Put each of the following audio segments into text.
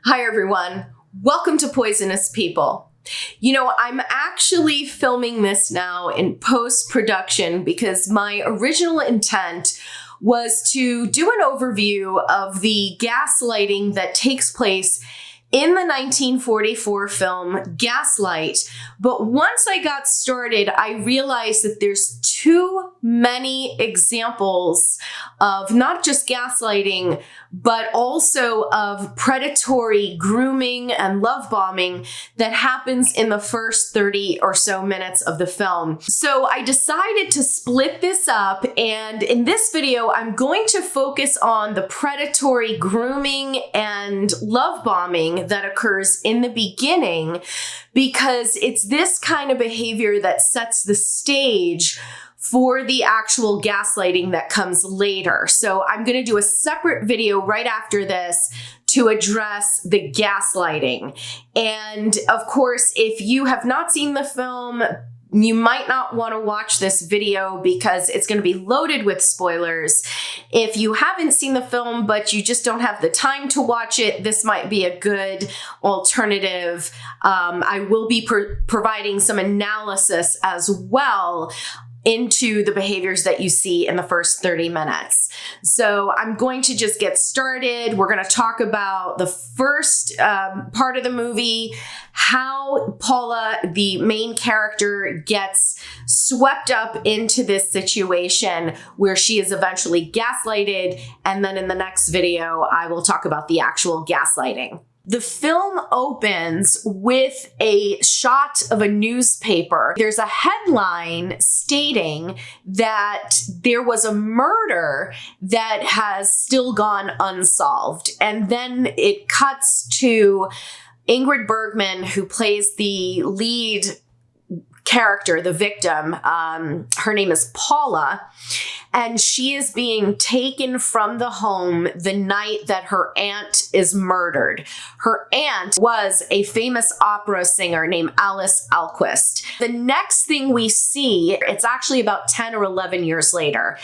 Hi, everyone. Welcome to Poisonous People. You know, I'm actually filming this now in post-production because my original intent was to do an overview of the gaslighting that takes place in the 1944 film Gaslight. But once I got started, I realized that there's too many examples of not just gaslighting, but also of predatory grooming and love bombing that happens in the first 30 or so minutes of the film. So I decided to split this up, and in this video, I'm going to focus on the predatory grooming and love bombing that occurs in the beginning, because it's this kind of behavior that sets the stage for the actual gaslighting that comes later. So I'm going to do a separate video right after this to address the gaslighting. And of course, if you have not seen the film, you might not want to watch this video because it's going to be loaded with spoilers. If you haven't seen the film, but you just don't have the time to watch it, this might be a good alternative. I will be providing some analysis as well into the behaviors that you see in the first 30 minutes. So I'm going to just get started. We're going to talk about the first part of the movie, how Paula, the main character, gets swept up into this situation where she is eventually gaslighted. And then in the next video, I will talk about the actual gaslighting. The film opens with a shot of a newspaper. There's a headline stating that there was a murder that has still gone unsolved. And then it cuts to Ingrid Bergman, who plays the lead character, the victim. Her name is Paula, and she is being taken from the home the night that her aunt is murdered. Her aunt was a famous opera singer named Alice Alquist. The next thing we see, it's actually about 10 or 11 years later,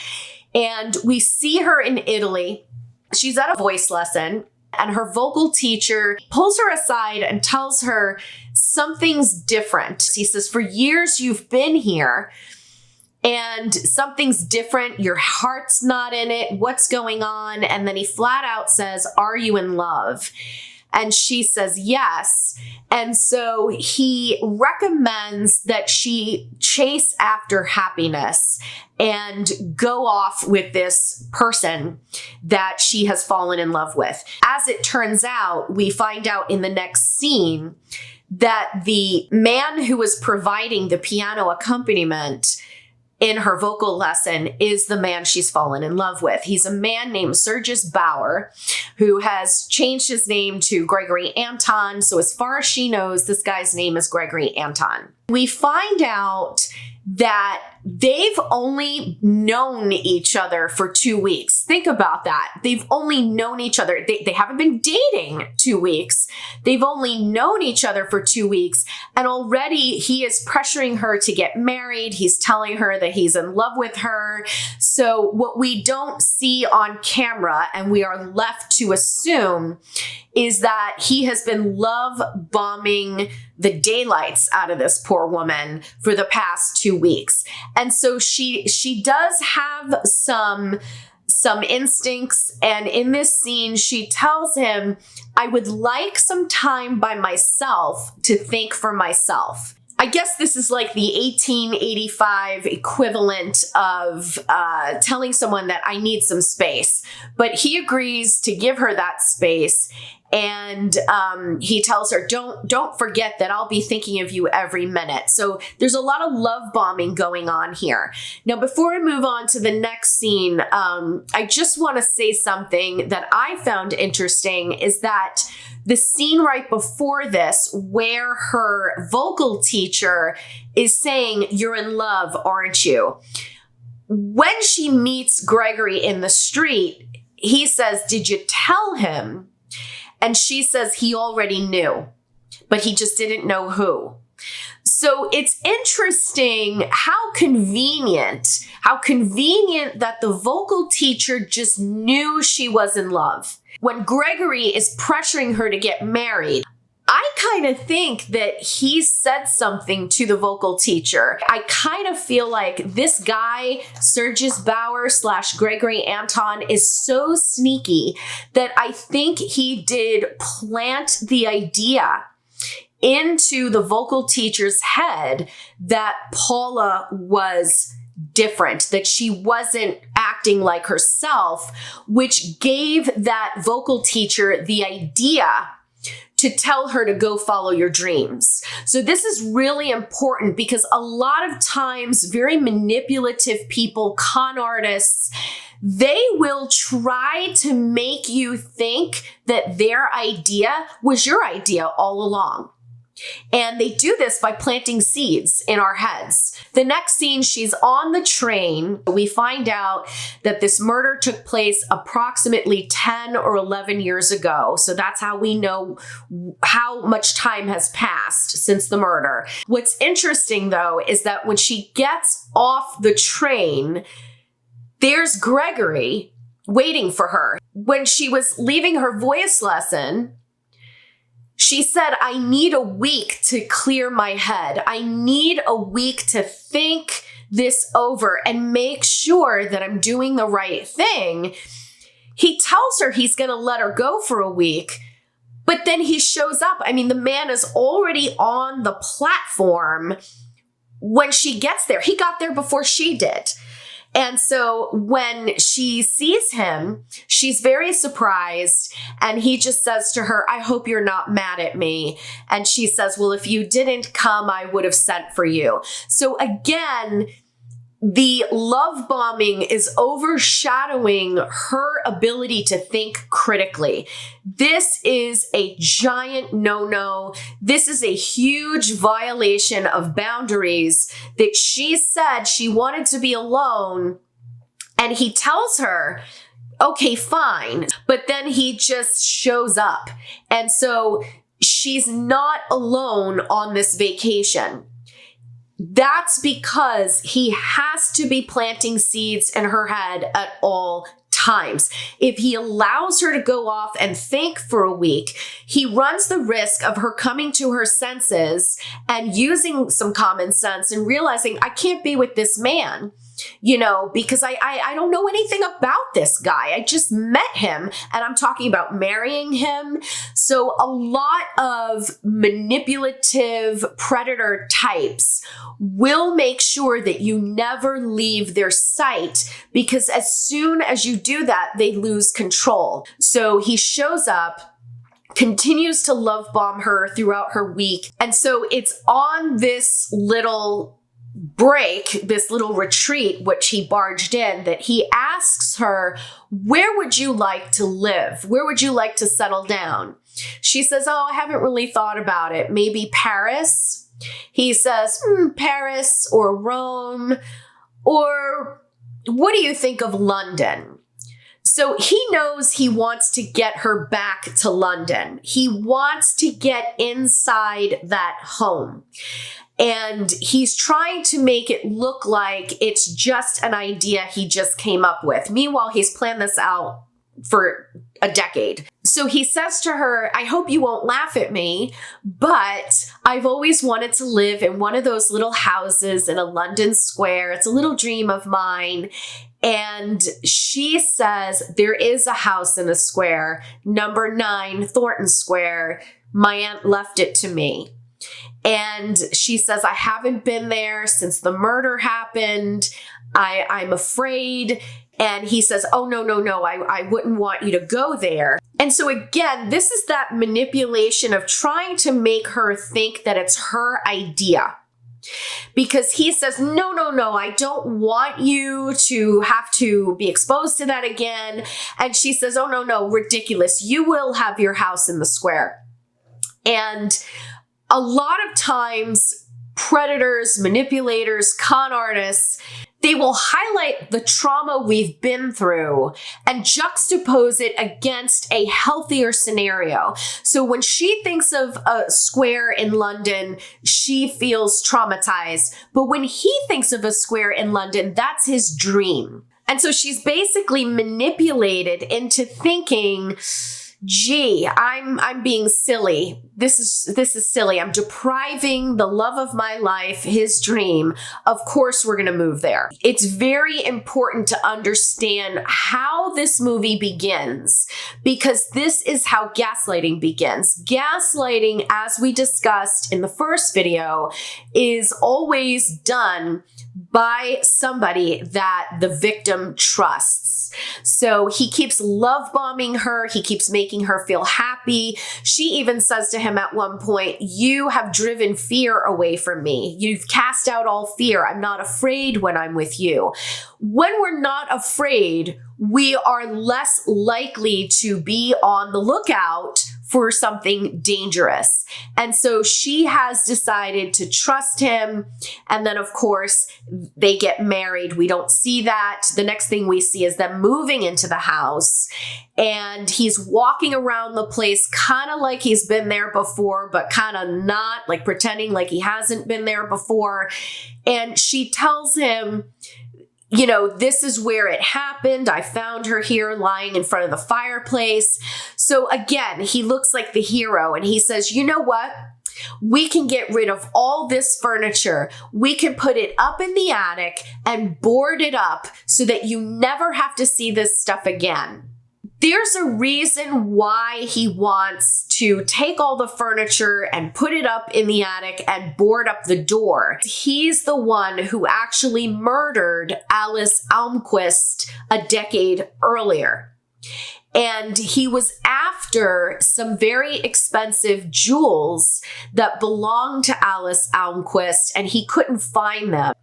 and we see her in Italy. She's at a voice lesson, and her vocal teacher pulls her aside and tells her something's different. He says, for years you've been here and something's different. Your heart's not in it. What's going on? And then he flat out says, are you in love? And she says, yes. And so he recommends that she chase after happiness and go off with this person that she has fallen in love with. As it turns out, we find out in the next scene that the man who was providing the piano accompaniment in her vocal lesson is the man she's fallen in love with. He's a man named Sergius Bauer, who has changed his name to Gregory Anton. So as far as she knows, this guy's name is Gregory Anton. We find out that they've only known each other for 2 weeks. Think about that. They've only known each other. They haven't been dating 2 weeks. They've only known each other for 2 weeks. And already he is pressuring her to get married. He's telling her that he's in love with her. So what we don't see on camera, and we are left to assume, is that he has been love bombing the daylights out of this poor woman for the past 2 weeks. And so she does have some instincts. And in this scene, she tells him, I would like some time by myself to think for myself. I guess this is like the 1885 equivalent of telling someone that I need some space. But he agrees to give her that space. And he tells her, don't forget that I'll be thinking of you every minute. So there's a lot of love bombing going on here. Now, before I move on to the next scene, I just want to say something that I found interesting is that the scene right before this, where her vocal teacher is saying, you're in love, aren't you? When she meets Gregory in the street, he says, did you tell him? And she says he already knew, but he just didn't know who. So it's interesting how convenient that the vocal teacher just knew she was in love. when Gregory is pressuring her to get married, I kind of think that he said something to the vocal teacher. I kind of feel like this guy, Sergis Bauer / Gregory Anton, is so sneaky that I think he did plant the idea into the vocal teacher's head that Paula was different, that she wasn't acting like herself, which gave that vocal teacher the idea to tell her to go follow your dreams. So this is really important because a lot of times very manipulative people, con artists, they will try to make you think that their idea was your idea all along. And they do this by planting seeds in our heads. The next scene, she's on the train. We find out that this murder took place approximately 10 or 11 years ago. So that's how we know how much time has passed since the murder. What's interesting, though, is that when she gets off the train, there's Gregory waiting for her. When she was leaving her voice lesson, she said, I need a week to clear my head. I need a week to think this over and make sure that I'm doing the right thing. He tells her he's going to let her go for a week, but then he shows up. I mean, the man is already on the platform when she gets there. He got there before she did. And so when she sees him, she's very surprised. And he just says to her, I hope you're not mad at me. And she says, well, if you didn't come, I would have sent for you. So again, the love bombing is overshadowing her ability to think critically. This is a giant no-no. This is a huge violation of boundaries that she said she wanted to be alone. And he tells her, okay, fine. But then he just shows up. And so she's not alone on this vacation. That's because he has to be planting seeds in her head at all times. If he allows her to go off and think for a week, he runs the risk of her coming to her senses and using some common sense and realizing, I can't be with this man, because I don't know anything about this guy. I just met him and I'm talking about marrying him. So a lot of manipulative predator types will make sure that you never leave their sight, because as soon as you do that, they lose control. So he shows up, continues to love bomb her throughout her week. And so it's on this little break, this little retreat, which he barged in, that he asks her, where would you like to live? Where would you like to settle down? She says, oh, I haven't really thought about it. Maybe Paris? He says, Paris or Rome, or what do you think of London? So he knows he wants to get her back to London. He wants to get inside that home. And he's trying to make it look like it's just an idea he just came up with. Meanwhile, he's planned this out for a decade. So he says to her, I hope you won't laugh at me, but I've always wanted to live in one of those little houses in a London square. It's a little dream of mine. And she says, there is a house in a square, number 9 Thornton Square. My aunt left it to me. And she says, I haven't been there since the murder happened. I'm afraid. And he says, oh, no, I wouldn't want you to go there. And so again, this is that manipulation of trying to make her think that it's her idea. Because he says, no, I don't want you to have to be exposed to that again. And she says, oh, no, ridiculous. You will have your house in the square. And a lot of times, predators, manipulators, con artists, they will highlight the trauma we've been through and juxtapose it against a healthier scenario. So when she thinks of a square in London, she feels traumatized. But when he thinks of a square in London, that's his dream. And so she's basically manipulated into thinking, gee, I'm being silly. This is silly. I'm depriving the love of my life, his dream. Of course, we're going to move there. It's very important to understand how this movie begins, because this is how gaslighting begins. Gaslighting, as we discussed in the first video, is always done by somebody that the victim trusts. So he keeps love bombing her. He keeps making her feel happy. She even says to him at one point, "You have driven fear away from me. You've cast out all fear. I'm not afraid when I'm with you." When we're not afraid, we are less likely to be on the lookout for something dangerous. And so she has decided to trust him. And then, of course, they get married. We don't see that. The next thing we see is them moving into the house. And he's walking around the place kind of like he's been there before, but kind of not, like pretending like he hasn't been there before. And she tells him, you know, this is where it happened. I found her here lying in front of the fireplace. So again, he looks like the hero and he says, you know what? We can get rid of all this furniture. We can put it up in the attic and board it up so that you never have to see this stuff again. There's a reason why he wants to take all the furniture and put it up in the attic and board up the door. He's the one who actually murdered Alice Almquist a decade earlier. And he was after some very expensive jewels that belonged to Alice Almquist, and he couldn't find them.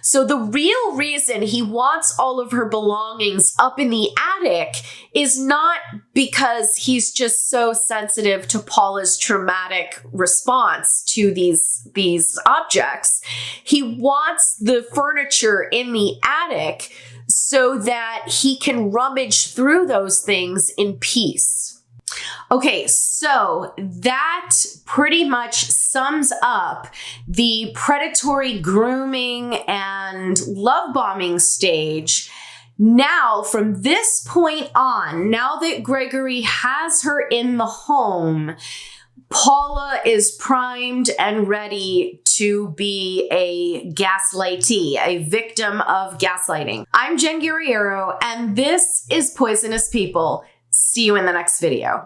So the real reason he wants all of her belongings up in the attic is not because he's just so sensitive to Paula's traumatic response to these objects. He wants the furniture in the attic so that he can rummage through those things in peace. Okay, so that pretty much sums up the predatory grooming and love bombing stage. Now, from this point on, now that Gregory has her in the home, Paula is primed and ready to be a gaslightee, a victim of gaslighting. I'm Jen Guerriero, and this is Poisonous People. See you in the next video.